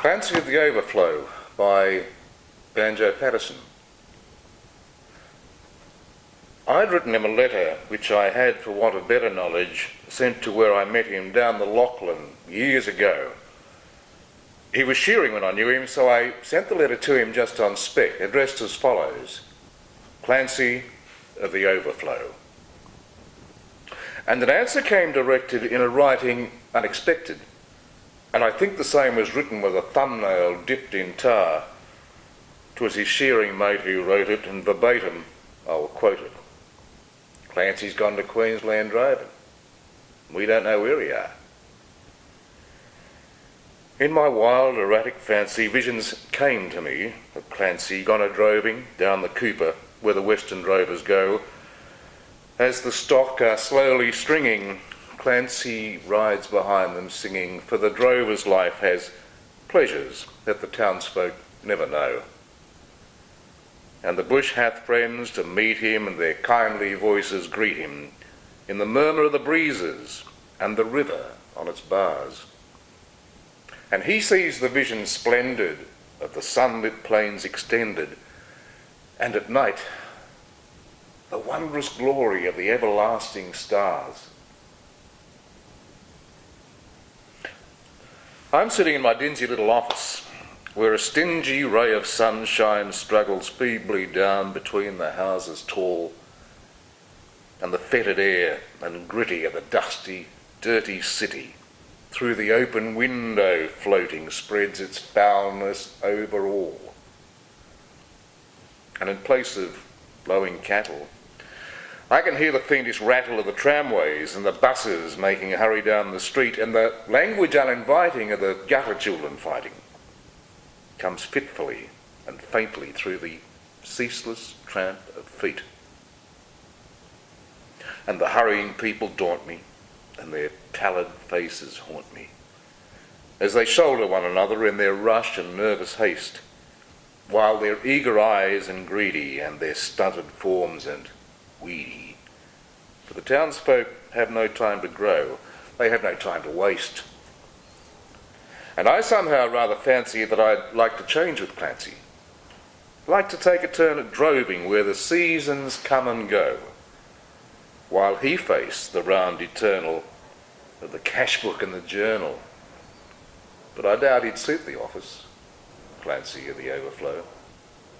Clancy of the Overflow by Banjo Patterson. I'd written him a letter which I had, for want of better knowledge, sent to where I met him down the Lachlan years ago. He was shearing when I knew him, so I sent the letter to him just on spec, addressed as follows: Clancy of the Overflow. And an answer came directed in a writing unexpected, and I think the same was written with a thumbnail dipped in tar. 'Twas his shearing mate who wrote it, and verbatim I'll quote it. Clancy's gone to Queensland droving. We don't know where he are. In my wild, erratic fancy, visions came to me of Clancy gone a droving down the Cooper where the western drovers go. As the stock are slowly stringing, Clancy rides behind them singing, for the drover's life has pleasures that the townsfolk never know. And the bush hath friends to meet him, and their kindly voices greet him in the murmur of the breezes and the river on its bars. And he sees the vision splendid of the sunlit plains extended, and at night the wondrous glory of the everlasting stars. I'm sitting in my dingy little office, where a stingy ray of sunshine struggles feebly down between the houses tall, and the fetid air and gritty of the dusty, dirty city, through the open window floating, spreads its foulness over all. And in place of blowing cattle, I can hear the fiendish rattle of the tramways and the buses making a hurry down the street, and the language uninviting of the gutter children fighting comes fitfully and faintly through the ceaseless tramp of feet. And the hurrying people daunt me, and their pallid faces haunt me, as they shoulder one another in their rush and nervous haste, while their eager eyes and greedy, and their stunted forms and weedy. For the townsfolk have no time to grow, they have no time to waste. And I somehow rather fancy that I'd like to change with Clancy, like to take a turn at droving where the seasons come and go, while he faced the round eternal of the cash book and the journal. But I doubt he'd suit the office, Clancy of the Overflow.